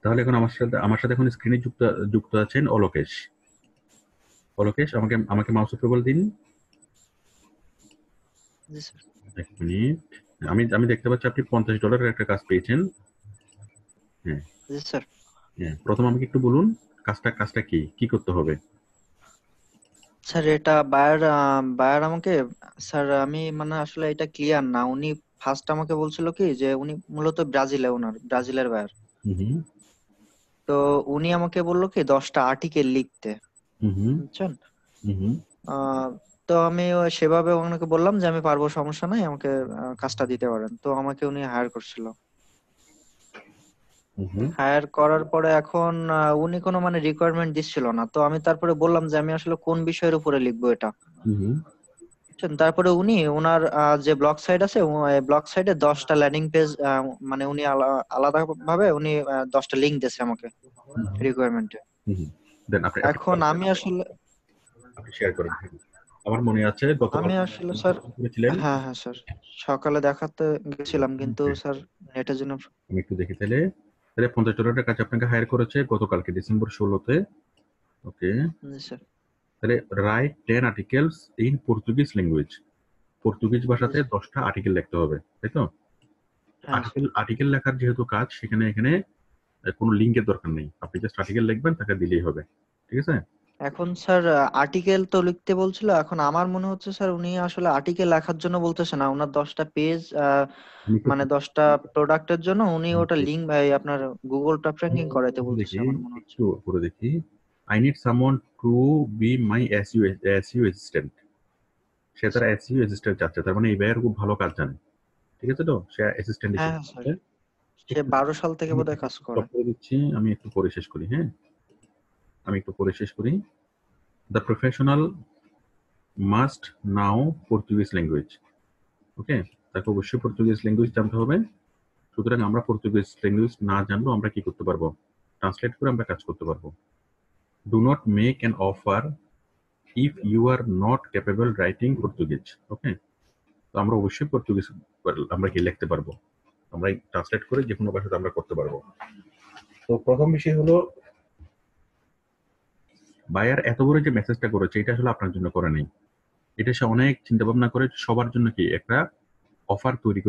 তাহলে এখন আমার সাথে এখন স্ক্রিনে যুক্ত যুক্ত আছেন অলোকেশ। অলোকেশ, আমাকে আমাকে মাউস উপরে বলে দিন। জি স্যার। এক মিনিট। আমি আমি দেখতে পাচ্ছি আপনি $50 একটা কাজ পেয়েছেন। হ্যাঁ। জি স্যার। হ্যাঁ, প্রথম আমাকে একটু বলুন কাজটা কি কি করতে হবে? স্যার এটা বায়ার আমাকে, স্যার আমি মানে আসলে এটা ক্লিয়ার না, উনি ফার্স্ট আমাকে বলছিল কি যে উনি মূলত ব্রাজিলের বায়ার। হুম হুম। তো উনি আমাকে বললো কি 10টা আর্টিকেল লিখতে, হুম হুম। বুঝছেন? হুম হুম। আহ তো আমি সেভাবে ওনাকে বললাম যে আমি পারবো, সমস্যা নাই, আমাকে কাজটা দিতে পারেন। তো আমাকে উনি হায়ার করছিল। হুম হুম। হায়ার করার পরে এখন উনি কোনো মানে রিকোয়ারমেন্ট দিচ্ছিল না। তো আমি তারপরে বললাম যে আমি আসলে কোন বিষয়ের উপরে লিখবো এটা, হুম হুম। বুঝছেন? তারপরে উনি ওনার যে ব্লগ সাইট আছে, ব্লগ সাইটে 10টা ল্যান্ডিং পেজ, মানে উনি আলাদা ভাবে উনি 10টা লিঙ্ক দিয়েছে আমাকে রিকোয়ারমেন্টে। হুম হুম। দেন আপনি আপনি এখন আমি আসলে আপনি শেয়ার করেন। হ্যাঁ। আমার মনে আছে গতকাল আমি আসলে স্যার, করেছিলেন। হ্যাঁ হ্যাঁ স্যার, সকালে দেখাতে গেছিলাম কিন্তু হ্যাঁ, স্যার নেটের জন্য। আমি একটু দেখি তাহলে। তাহলে $50 কাজ আপনাকে হায়ার করেছে গতকালকে ডিসেম্বর 16-তে। ওকে। জি স্যার। তাহলে write 10 articles in Portuguese language. Portuguese জি ভাষাতে স্যার। 10টা আর্টিকেল লিখতে হবে, তাই তো? হ্যাঁ স্যার। আর্টিকেল আর্টিকেল লেখার যেহেতু কাজ, সেখানে এখানে কোনো লিঙ্কের দরকার নেই। আপনি জাস্ট আর্টিকেল লিখবেন, তাকে দিলেই হবে। ঠিক আছে? এখন স্যার আর্টিকেল তো লিখতে বলছিল, এখন আমার মনে হচ্ছে স্যার উনি আসলে আর্টিকেল লেখার জন্য বলতেছে না, ওনার 10টা পেজ আমি একটু মানে 10টা প্রোডাক্টের জন্য উনি ওটা লিঙ্ক আপনার গুগল টপ র্যাঙ্কিং করাইতে বলতেছে দেখি, আমার মনে হচ্ছে। একটু উপরে দেখি। I need someone to be my SEO assistant. সে তার এসইও অ্যাসিস্ট্যান্ট চাচ্ছে, তার মানে এই ভাইয়ের খুব ভালো কাজ জানে। ঠিক আছে তো? সে অ্যাসিস্ট্যান্ট হ্যাঁ হিসেবে হ্যাঁ স্যার, আছে। সে একটু 12 সাল থেকে আমি বোধহয় তাকে কাজ করে। স্টপ করে দিচ্ছি, আমি একটু পরে শেষ করি। হ্যাঁ, আমি একটু পরে শেষ করি। The professional must know Portuguese language. Okay. তাকে অবশ্যই পর্তুগিজ ল্যাঙ্গুয়েজ জানতে হবে। সুতরাং আমরা পর্তুগিজ ল্যাঙ্গুয়েজ না জানলেও আমরা কি করতে পারবো? ট্রান্সলেট করে আমরা কাজ করতে পারবো। Do not make an offer if you are not capable writing Portuguese. Okay. তো আমরা অবশ্যই পর্তুগিজ আমরা কি লিখতে পারবো, আমরা ট্রান্সলেট করে যে কোনো ভাষাতে আমরা করতে পারবো। তো প্রথম বিষয় হলো, বায়ার এত বড় যে মেসেজটা করেছে এটা আসলে আপনার জন্য করে নাই। এটা সে অনেক চিন্তা ভাবনা করে সবার জন্য কি একটা অফার তৈরি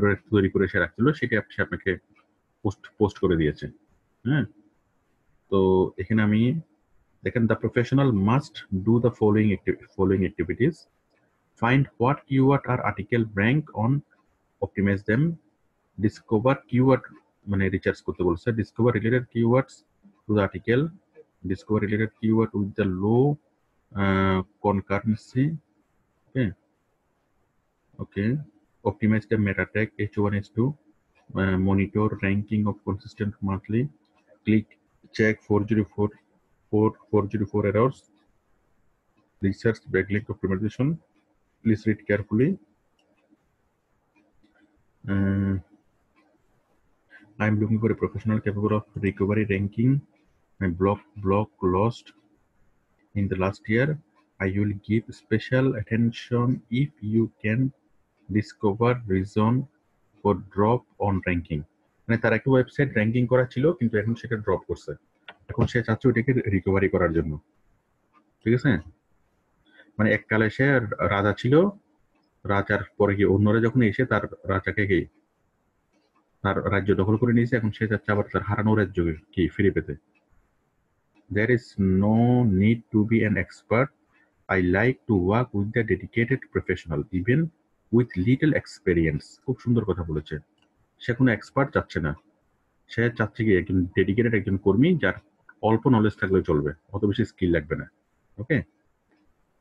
করে সে রাখছিল, সেটা সে আপনাকে পোস্ট পোস্ট করে দিয়েছে। হ্যাঁ। তো এখানে আমি দেখেন, the professional must do the following activities: find what keyword or article rank on, optimize them, discover keyword মানে রিসার্চ করতে বলছে, discover related keywords to the article, discover related keyword with the low concurrency. Okay. Okay. Optimize the meta tag H1 H2, monitor ranking of consistent monthly, click check 404 errors, research backlink optimization. Please read carefully. uh, I am looking for a professional capable of recovery ranking. My blog lost in the last year. I will give special attention if you can discover reason for drop on ranking. মানে তার একটা website ranking করা ছিল, কিন্তু এখন সেটা drop করছে। এখন সে চাচ্ছে ওইটাকে রিকভারি করার জন্য। ঠিক আছে? মানে এককালে সে রাজা ছিল, রাজার পরে কি অন্যরা যখন এসে তার রাজাকে কি তার রাজ্য দখল করে নিয়েছে, এখন সে চাচ্ছে আবার তার হারানো রাজ্য কি ফিরে পেতে। There is no need to be an expert. I like to work with the dedicated professional, even with little experience. খুব সুন্দর কথা বলেছে। সে কোনো এক্সপার্ট চাচ্ছে না। সে চাচ্ছে কি একজন ডেডিকেটেড একজন কর্মী, যার অল্প নলেজ থাকলে চলবে, অত বেশি স্কিল লাগবে না। ওকে।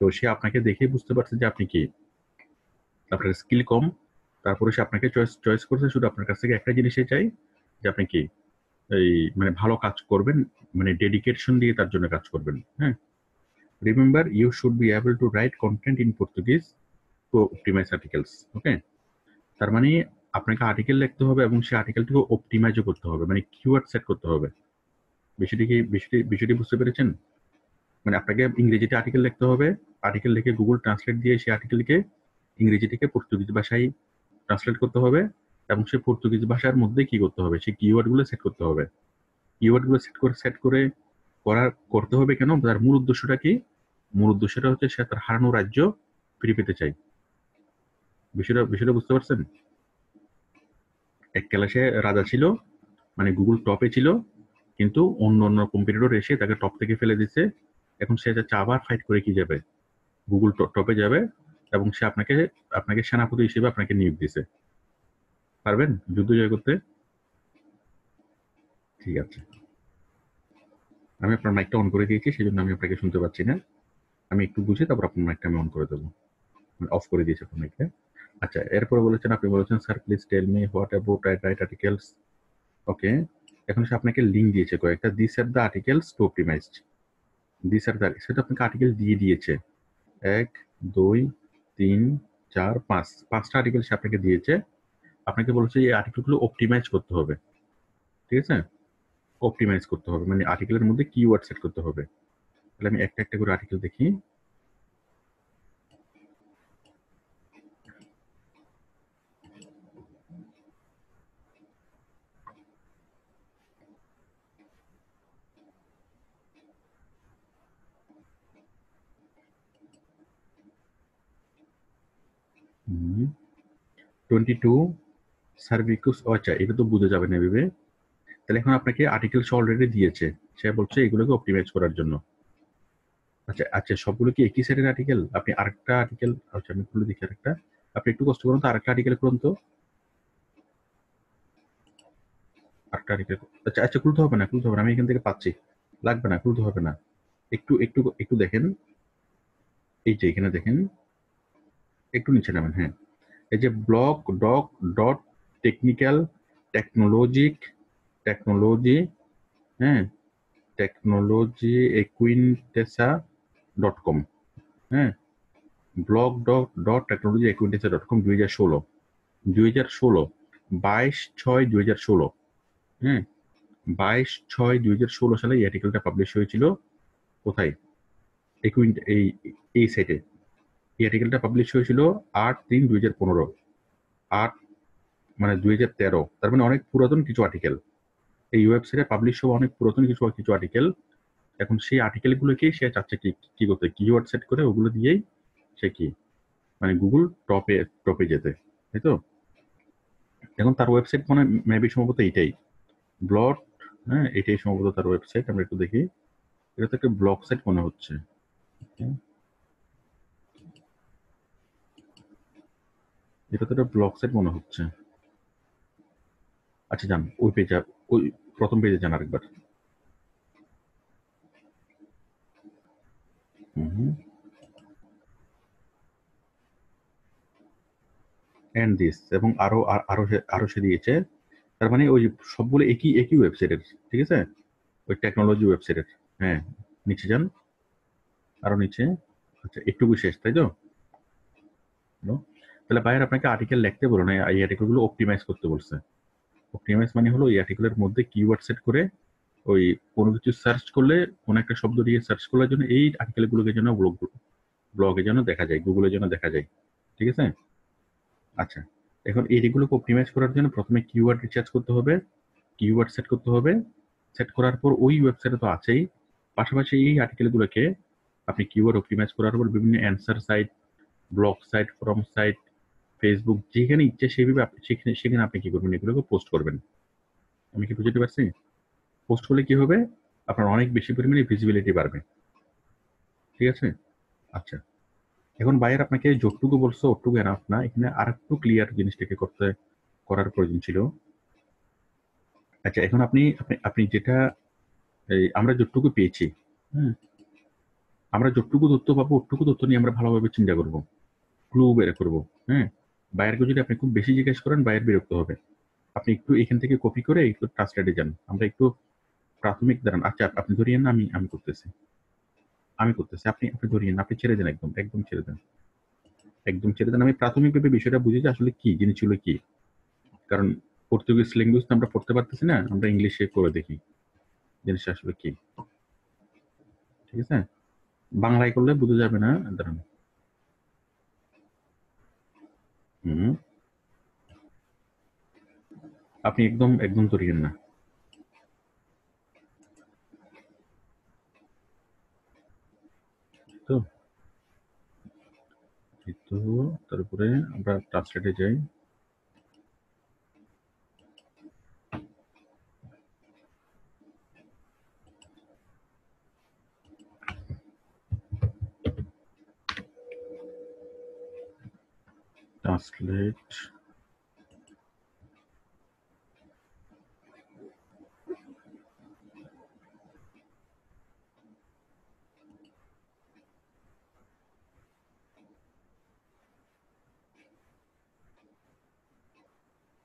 তো সে আপনাকে দেখেই বুঝতে পারছে যে আপনি কি, আপনার স্কিল কম। তারপরে সে আপনাকে চয়েস চয়েস করছে শুধু আপনার কাছ থেকে একটা জিনিসই চাই, যে আপনি কি এই মানে ভালো কাজ করবেন, মানে ডেডিকেশন দিয়ে তার জন্য কাজ করবেন। হ্যাঁ। Remember, you should be able to write content in Portuguese to optimize articles. Okay? তার মানে আপনাকে আর্টিকেল লিখতে হবে এবং সেই আর্টিকেলটিকে অপটিমাইজও করতে হবে, মানে কিওয়ার্ড সেট করতে হবে। বিষয়টি বুঝতে পেরেছেন? মানে আপনাকে ইংরেজিতে আর্টিকেল লিখতে হবে, আর্টিকেল লিখে গুগল ট্রান্সলেট দিয়ে সেই আর্টিকেলকে ইংরেজি থেকে পর্তুগিজ ভাষায় ট্রান্সলেট করতে হবে, এবং সেই পর্তুগিজ ভাষার মধ্যে কি করতে হবে, সেই কিওয়ার্ডগুলো সেট করতে হবে। কিওয়ার্ডগুলো করতে হবে কেন? তার মূল উদ্দেশ্যটা কি? মূল উদ্দেশ্যটা হচ্ছে সে তার হারানো রাজ্য ফিরে পেতে চায়। বিষয়টা বুঝতে পারছেন? এক ক্লাসে রাজা ছিল, মানে গুগল টপে ছিল, কিন্তু অন্য কম্পিটিটর এসে তাকে টপ থেকে ফেলে দিচ্ছে। এখন সে যাচ্ছে আবার ফাইট করে কি যাবে? গুগল টপে যাবে, এবং সে আপনাকে সেনাপতি হিসেবে আপনাকে নিয়োগ দিছে। পারবেন যুদ্ধ জয় করতে? ঠিক আছে, আমি আপনার মাইকটা অন করে দিয়েছি, সেই জন্য আমি আপনাকে শুনতে পাচ্ছি না। আমি একটু বুঝে তারপর আপনার মাইকটা আমি অন করে দেবো, অফ করে দিয়েছি আপনার মাইকটা। আচ্ছা, এরপরে আপনি বলেছেন sir please tell me what about write articles. Okay, এখন সে আপনাকে লিঙ্ক দিয়েছে কয়েকটা, this are the articles to optimized. This are the, সেটা আপনাকে আর্টিকেল দিয়ে দিয়েছে 1, 2, 3, 4, 5, 5টা আর্টিকেল সে আপনাকে দিয়েছে। আপনাকে বলেছে এই আর্টিকেলগুলো অপটিমাইজ করতে হবে। ঠিক আছে, অপটিমাইজ করতে হবে মানে আর্টিকেলের মধ্যে কিওয়ার্ড সেট করতে হবে। তাহলে আমি একটা একটা করে আর্টিকেল দেখি। হুম, 22 সার্ভিকুস। আচ্ছা, এটা তো বুঝে যাবে না ভেবে। তাহলে এখন আপনাকে আর্টিকেল সে অলরেডি দিয়েছে, সে বলছে এগুলোকে অপটিমাইজ করার জন্য। আচ্ছা আচ্ছা, সবগুলো কি একই সেটের আর্টিকেল? আপনি আরেকটা আর্টিকেল, আচ্ছা আমি খুলে দেখি আরেকটা। আপনি একটু কষ্ট করুন তো, আরেকটা আর্টিকেল করুন তো, আরেকটা আর্টিকেল। আচ্ছা আচ্ছা, খুলতে হবে না, আমি এখান থেকে পাচ্ছি, লাগবে না, খুলতে হবে না। একটু একটু একটু দেখেন, এই যে এখানে দেখেন, একটু নিচে নামেন। হ্যাঁ, এই যে block doc dot technical technology, হ্যাঁ, টেকনোলজি equintessa.com, হ্যাঁ, ব্লগ ডট টেকনোলজি equintessa.com, 2016, 22/6/2016, হ্যাঁ, 22/6/2016 সালে এই আর্টিকেলটা পাবলিশ হয়েছিল। কোথায়? এই সাইটে এই আর্টিকেলটা পাবলিশ হয়েছিল 8/3/2015, 8 মানে 2013, তার মানে অনেক পুরাতন কিছু আর্টিকেল। এই ওয়েবসাইটে পাবলিশ হওয়া অনেক পুরাতন কিছু আর্টিকেল। এখন সেই আর্টিকেলগুলোকেই সে চাচ্ছে কি করতে, কিওয়ার্ড সেট করে ওগুলো দিয়েই সে কি মানে গুগল টপে যেতে, তাই তো? এখন তার ওয়েবসাইট মানে মেবি সম্ভবত এইটাই ব্লগ, হ্যাঁ, এটাই সম্ভবত তার ওয়েবসাইট। আমরা একটু দেখি, এটা তো একটা ব্লগ সাইট মনে হচ্ছে। এটা তো একটা ব্লগ সাইট মনে হচ্ছে। আচ্ছা যান ওই পেজে, ওই প্রথম পেজে যান আরেকবার। এন্ড দিস, এবং আরো সে দিয়েছে। তার মানে ওই সবগুলো একই একই ওয়েবসাইটের, ঠিক আছে, ওই টেকনোলজি ওয়েবসাইটের। হ্যাঁ, নিচে যান, আরো নিচে। আচ্ছা, একটুকু শেষ, তাই তো? হলো? তাহলে বাইরে আপনাকে আর্টিকেল লিখতে বলো না, এই আর্টিকেলগুলো অপটিমাইজ করতে বলছে। অপটিমাইজ মানে হলো এই আর্টিকেলের মধ্যে কিওয়ার্ড সেট করে ওই কোনো কিছু সার্চ করলে, কোন একটা শব্দ দিয়ে সার্চ করার জন্য এই আর্টিকেলগুলোকে যেন ব্লগে যেন দেখা যায়, গুগলে যেন দেখা যায়। ঠিক আছে? আচ্ছা, এখন এইগুলোকে অপটিমাইজ করার জন্য প্রথমে কিওয়ার্ড রিসার্চ করতে হবে, কিওয়ার্ড সেট করতে হবে। সেট করার পর ওই ওয়েবসাইটে তো আছেই, পাশাপাশি এই আর্টিকেলগুলোকে আপনি কিওয়ার্ড অপটিমাইজ করার পর বিভিন্ন answer site, blog site, forum site, Facebook, যেখানে ইচ্ছে সেভাবে সেখানে আপনি কি করবেন, এগুলোকে পোস্ট করবেন। আমি কি বুঝতে পারছি? পোস্ট করলে কি হবে? আপনার অনেক বেশি পরিমাণে ভিজিবিলিটি বাড়বে। ঠিক আছে? আচ্ছা, এখন বাইরে আপনাকে যতটুকু বলছো ওটুকু এনাফ না, এখানে আর একটু ক্লিয়ার জিনিসটাকে করার প্রয়োজন ছিল। আচ্ছা, এখন আপনি আপনি আপনি যেটা আমরা যতটুকু পেয়েছি, হ্যাঁ, আমরা যতটুকু তথ্য পাবো ওটুকু তথ্য নিয়ে আমরা ভালোভাবে চিন্তা করব, ক্লু বের করব। হ্যাঁ, বাইরকে যদি আপনি খুব বেশি জিজ্ঞেস করেন, বাইরে বিরক্ত হবে। আপনি একটু এখান থেকে কপি করে একটু ট্রান্সলেটে যান, আমরা একটু প্রাথমিক দাঁড়ান। আচ্ছা, আপনি ধরিয়েন না, আমি করতেছি, আপনি আপনি ধরিয়েন, আপনি ছেড়ে দেন, একদম একদম ছেড়ে দেন, একদম ছেড়ে দেন। আমি প্রাথমিকভাবে বিষয়টা বুঝি যে আসলে কি জিনিসগুলো কি। কারণ পর্তুগিজ ল্যাঙ্গুয়েজ তো আমরা পড়তে পারতেছি না, আমরা ইংলিশে করে দেখি জিনিসটা আসলে কি। ঠিক আছে, বাংলায় করলে বোঝা যাবে না, দাঁড়ান। হুম, আপনি একদম একদম ধরিয়েন না। এই তো তারপরে আমরা ট্রান্সলেটে যাই। ট্রান্সলেট,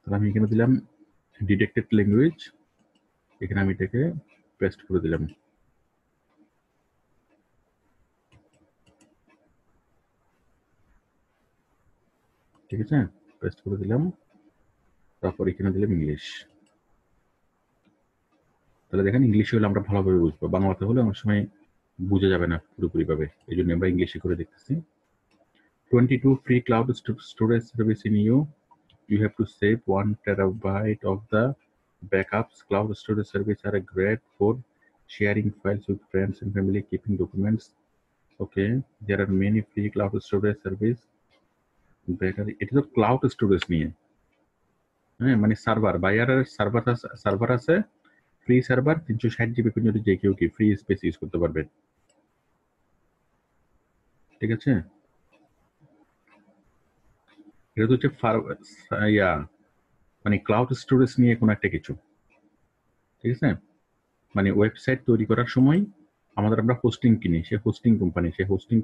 তাহলে আমি এখানে দিলাম ডিটেক্টেড ল্যাঙ্গুয়েজ, এখানে আমি এটাকে পেস্ট করে দিলাম। ঠিক আছে, পেস্ট করে দিলাম, তারপর এখানে দিলাম ইংলিশ। তাহলে দেখেন ইংলিশে হলে আমরা ভালোভাবে বুঝবো, বাংলাতে হলে অনেক সময় বুঝে যাবে না পুরোপুরি ভাবে, এই জন্য আমরা ইংলিশে করে দেখতেছি। 22 free cloud storage service in you. You have to save 1 terabyte of the backups. Cloud storage service are great for sharing files with friends and family, keeping documents. Okay, there are many free cloud storage service. এটা তো cloud storage নিয়ে, হ্যাঁ, মানে server, বায়ারের server আছে, free server 360 GB পর্যন্ত যে কেউ কি ফ্রি স্পেস ইউজ করতে পারবে। ঠিক আছে, এটা তো হচ্ছে মানে ক্লাউড স্টোরেজ নিয়ে কোনো একটা কিছু। ঠিক আছে, মানে ওয়েবসাইট তৈরি করার সময় আমরা হোস্টিং কিনি, সেই হোস্টিং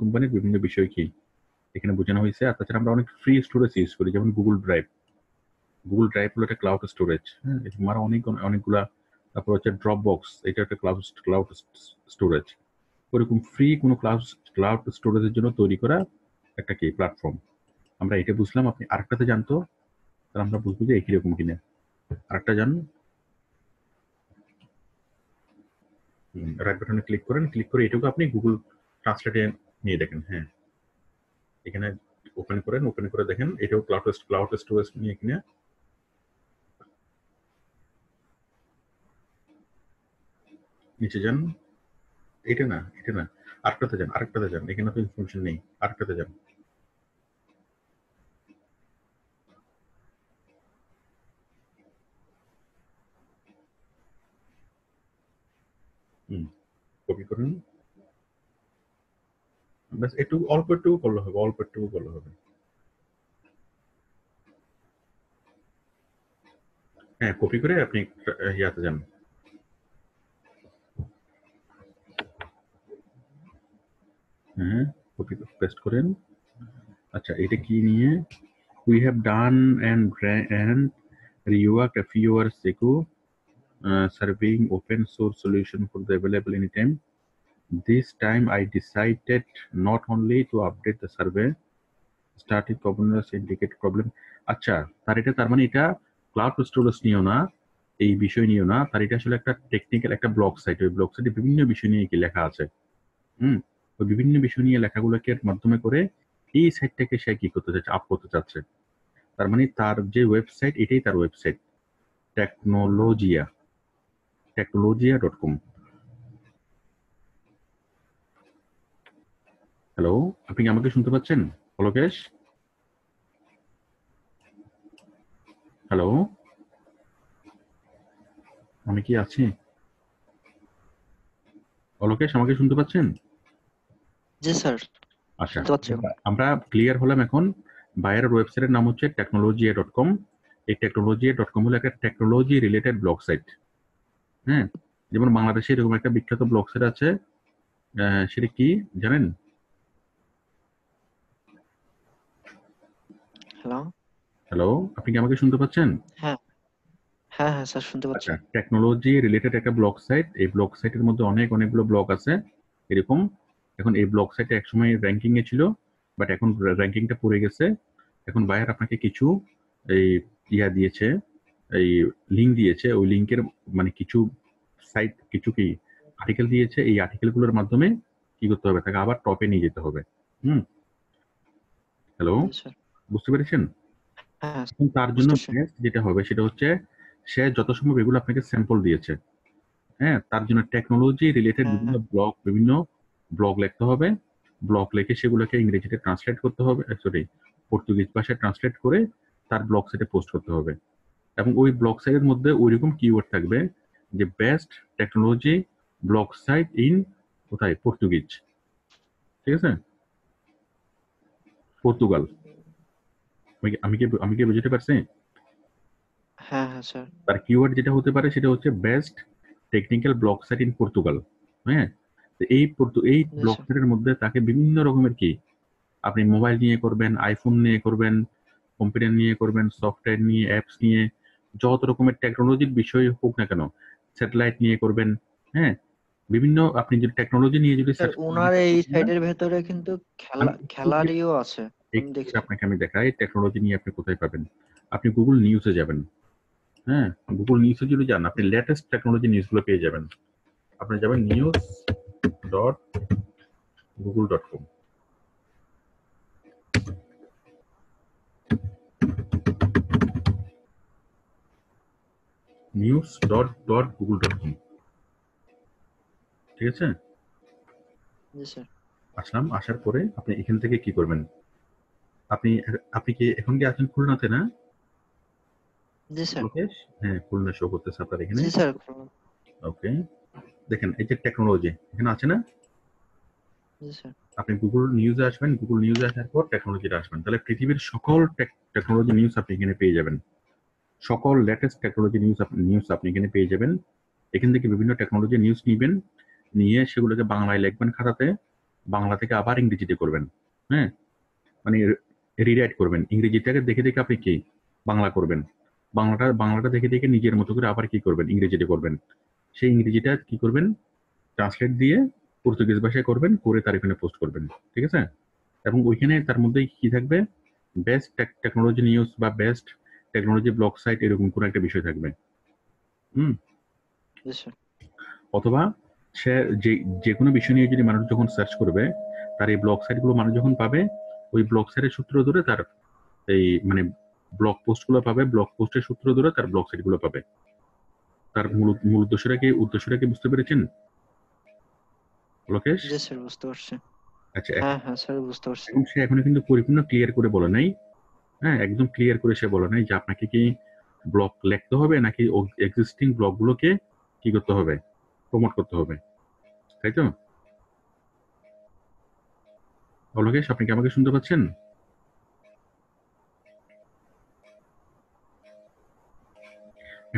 কোম্পানির বিভিন্ন বিষয় কি এখানে বোঝানো হয়েছে। আর তাছাড়া আমরা অনেক ফ্রি স্টোরেজ ইউজ করি, যেমন গুগল ড্রাইভ হলো একটা ক্লাউড স্টোরেজ, হ্যাঁ, আমরা অনেকগুলা। তারপর হচ্ছে ড্রপ বক্স, এটা একটা ক্লাউড স্টোরেজ। ওরকম ফ্রি কোনো ক্লাউড স্টোরেজের জন্য তৈরি করা একটা কি প্ল্যাটফর্ম। আমরা এটা বুঝলাম, আপনি আরেকটাতে জানতো, তাহলে আমরা বুঝবো যে একই রকম কিনা। আরেকটা জান, রাইট বাটনে ক্লিক করেন, ক্লিক করে এটুকু আপনি গুগল ট্রান্সলেটে নিয়ে দেখেন। হ্যাঁ, এখানে ওপেন করে দেখেন, এটাও ক্লাউড স্টোরেজ নিয়ে কিনা। নিচে যান, এটা না আরেকটাতে যান, এখানে তো ইনফরমেশন নেই, আরেকটাতে যান। কপি করুন, ব্যাস একটু অল্প একটু করলে হবে। হ্যাঁ, কপি করে আপনি ইয়াতে যান। হ্যাঁ, কপি পেস্ট করেন। আচ্ছা, এটা কি নিয়ে? We have done and reworked a few years ago, serving open source solution for the available anytime. This time I decided not only to update the survey, static problems indicate problem. আচ্ছা, তার মানে এটা cloud storage নিয়েও না, এই বিষয় নিয়েও না, তার এটা আসলে একটা টেকনিক্যাল একটা ব্লগ সাইট। ওই ব্লগ সাইটে বিভিন্ন বিষয় নিয়ে কি লেখা আছে। ওই বিভিন্ন বিষয় নিয়ে লেখাগুলোকে মাধ্যমে করে এই সাইটটাকে সে কি করতে চাচ্ছে, আপ করতে চাচ্ছে। তার মানে তার যে ওয়েবসাইট, এটাই তার ওয়েবসাইট, technologia.com। হ্যালো, আপনি কি আমাকে শুনতে পাচ্ছেন অলোকেশ? হ্যালো, আমি কি আছি? অলোকেশ, আমাকে শুনতে পাচ্ছেন? জি স্যার, আচ্ছা, শুনতে পাচ্ছি। আমরা ক্লিয়ার হলাম এখন। বায়ারের ওয়েবসাইটের নাম হচ্ছে technologia.com। এই technologia.com হলো একটা টেকনোলজি রিলেটেড ব্লগ সাইট। হ্যাঁ, যেমন বাংলাদেশে এরকম একটা বিখ্যাত ব্লগ সাইট আছে, সেটা কি জানেন? হ্যালো। হ্যালো, আপনি কি আমাকে শুনতে পাচ্ছেন? হ্যাঁ হ্যাঁ হ্যাঁ স্যার, শুনতে পাচ্ছি। আচ্ছা, টেকনোলজি রিলেটেড একটা ব্লগ সাইট। এই ব্লগ সাইটের মধ্যে অনেকগুলো ব্লগ আছে এরকম। এখন এই ব্লগ সাইটে একসময় র্যাঙ্কিং এ ছিল, বাট এখন র্যাঙ্কিংটা পড়ে গেছে। এখন বায়ার আপনাকে কিছু এই দিয়েছে, এই লিঙ্ক দিয়েছে, ওই লিঙ্কের মানে কিছু সাইট, কিছু কি আর্টিকেল দিয়েছে, এই আর্টিকেলগুলোর মাধ্যমে কি করতে হবে, তাকে আবার টপে নিয়ে যেতে হবে। Hello, sir. বুঝতে পেরেছেন? হ্যাঁ, এখন তার জন্য বুঝতে পারছি। যেটা হবে সেটা হচ্ছে, সে যত সম্ভব এগুলো আপনাকে স্যাম্পল দিয়েছে, হ্যাঁ, তার জন্য টেকনোলজি রিলেটেড হ্যাঁ বিভিন্ন ব্লগ লিখতে হবে। ব্লগ লিখে সেগুলোকে ইংরেজিতে ট্রান্সলেট করতে হবে, সরি পর্তুগিজ ভাষায় ট্রান্সলেট করে তার ব্লগ সাইটে পোস্ট করতে হবে। এবং ওই ব্লগ সাইটের মধ্যে ওইরকম কিওয়ার্ড থাকবে যে best technology blog site in কোথায়, পর্তুগিজ, ঠিক আছে, পর্তুগাল। আমি কি বুঝতে পারছি? হ্যাঁ হ্যাঁ স্যার। তার কিওয়ার্ড যেটা হতে পারে সেটা হচ্ছে best technical blog site in Portugal. হ্যাঁ, তো এই জি ব্লগ স্যার। সাইটের মধ্যে তাকে বিভিন্ন রকমের কি, আপনি মোবাইল নিয়ে করবেন, আইফোন নিয়ে করবেন, কম্পিউটার নিয়ে করবেন, সফটওয়্যার নিয়ে, অ্যাপস নিয়ে, যত রকমের টেকনোলজির বিষয় হোক না কেন, স্যাটেলাইট নিয়ে করবেন। হ্যাঁ, বিভিন্ন আপনি যদি টেকনোলজি নিয়ে যদি স্যার সার্চ ওনার এই করেন না, সাইটের ভেতরে কিন্তু আমি খেলারইও আছে, আমি একটু দেখছি। আপনাকে আমি দেখাই টেকনোলজি নিয়ে আপনি কোথায় পাবেন। আপনি গুগল নিউজে যাবেন। হ্যাঁ, গুগল নিউজে যদি যান আপনি লেটেস্ট টেকনোলজি নিউজগুলো পেয়ে যাবেন। আপনি যাবেন news.google.com, news.google.com, ঠিক আছে। জি স্যার। আসলাম, আসার পরে আপনি এখান থেকে কি করবেন, আপনি আপনি কি এখন কি আছেন খুলনাতে না জি স্যার। লোকেশ? হ্যাঁ, খুলনা শো করতেছে আপনার এখানে। জি স্যার। ওকে, দেখেন এই যে টেকনোলজি এখানে আছে না, জি স্যার। আপনি গুগল নিউজে আসবেন, গুগল নিউজে আসার পর টেকনোলজিতে আসবেন, তাহলে পৃথিবীর সকল টেকনোলজি নিউজ আপনি এখানে পেয়ে যাবেন। সকল লেটেস্ট টেকনোলজি নিউজ আপনি এখানে পেয়ে যাবেন। এখান থেকে বিভিন্ন টেকনোলজি নিউজ নিবেন, নিয়ে সেগুলোকে বাংলায় লিখবেন খাতাতে, বাংলা থেকে আবার ইংরেজিতে করবেন। হ্যাঁ, মানে রিরাইট করবেন, ইংরেজিটাকে দেখে দেখে আপনি কি বাংলা করবেন, বাংলাটা দেখে দেখে নিজের মতো করে আবার কি করবেন, ইংরেজিতে করবেন। সেই ইংরেজিটা কি করবেন, ট্রান্সলেট দিয়ে পর্তুগিজ ভাষায় করবেন, করে তার এখানে পোস্ট করবেন, ঠিক আছে। এবং ওইখানে তার মধ্যে কি থাকবে, বেস্ট টেকনোলজি নিউজ বা বেস্ট টেকনোলজি ব্লগ সাইট, এরকম কোনো একটা বিষয় থাকবে। হুম। জি স্যার। অথবা সে যে যে কোনো বিষয় নিয়ে যদি মানুষ যখন সার্চ করবে, তার এই ব্লগ সাইটগুলো মানুষ যখন পাবে, ওই ব্লগ সাইটের সূত্র ধরে তার এই মানে ব্লগ পোস্টগুলো পাবে, ব্লগ পোস্টের সূত্র ধরে তার ব্লগ সাইটগুলো পাবে। তার মূল উদ্দেশ্যটা কি বুঝতে পেরেছেন লোকেশ? জি স্যার, বুঝতে পারছি। আচ্ছা, হ্যাঁ হ্যাঁ স্যার, বুঝতে পারছি। এখন সে এখনো কিন্তু পরিপূর্ণ ক্লিয়ার করে বলে নাই। হ্যাঁ, একদম ক্লিয়ার করে সে বলে নাই যে আপনাকে কি ব্লগ লিখতে হবে নাকি এক্সিস্টিং ব্লগগুলোকে কি করতে হবে, প্রমোট করতে হবে, তাই তো? লোকেশ, আপনি কি আমাকে শুনতে পাচ্ছেন?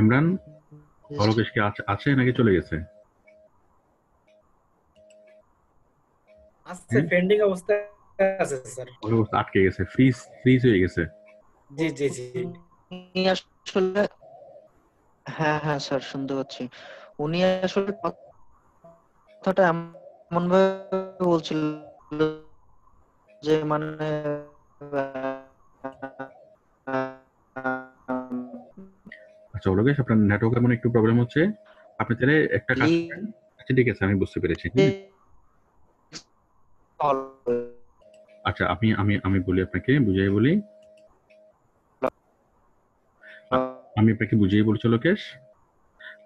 ইমরান, জি অলোকেশ কি আছে নাকি চলে গেছে? আছে, হ্যাঁ, পেন্ডিং অবস্থায় আছে স্যার। ওই অবস্থা আটকে গেছে, ফ্রিজ হয়ে গেছে। জি জি জি। উনি আসলে, হ্যাঁ হ্যাঁ স্যার, শুনতে পাচ্ছি। উনি আসলে কথাটা এমন ভাবে বলছিল যে মানে আচ্ছা অলোকেশ, আপনার নেটওয়ার্কের মানে একটু প্রবলেম হচ্ছে। আপনি তাহলে একটা কাজ করেন। আচ্ছা ঠিক আছে, আমি বুঝতে পেরেছি। হ্যাঁ, আচ্ছা আমি আমি আমি বলি, আপনাকে বুঝিয়ে বলি। আমি আপনাকে বুঝিয়ে বলছি লোকেশ,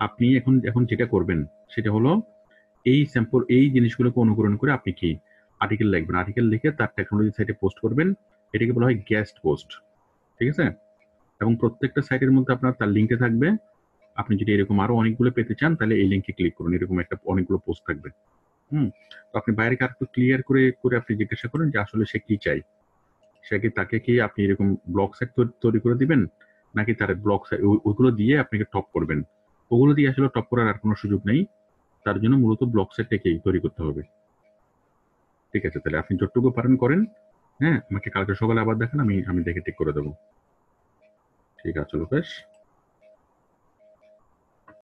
আপনি এখন এখন যেটা করবেন সেটা হলো এই জিনিসগুলোকে অনুকরণ করে আপনি কি আর্টিকেল লিখবেন, আর্টিকেল লিখে তার টেকনোলজি সাইটে পোস্ট করবেন। এটাকে বলা হয় গেস্ট পোস্ট, ঠিক আছে। এবং প্রত্যেকটা সাইটের মধ্যে আপনার তার লিঙ্কে থাকবে। আপনি যদি এরকম আরো অনেকগুলো পেতে চান তাহলে এই লিঙ্কে ক্লিক করুন, এরকম একটা অনেকগুলো পোস্ট থাকবে। হুম। তো আপনি বাইরে কার একটু ক্লিয়ার করে করে আপনি জিজ্ঞাসা করেন যে আসলে সে কি চাই, সে কি তাকে কি আপনি এরকম ব্লগ সাইট তৈরি করে দিবেন, নাকি তার ব্লগ সাইট ওইগুলো দিয়ে আপনাকে টপ করবেন। ওগুলো দিয়ে আসলে টপ করার আর কোনো সুযোগ নেই, তার জন্য মূলত ব্লগ সাইটটাকেই তৈরি করতে হবে। ঠিক আছে, তাহলে আপনি যতটুকু পারেন করেন। হ্যাঁ, আমাকে কালকে সকালে আবার দেখান, আমি আমি দেখে ঠিক করে দেবো। ঠিক আছে লোকেশ।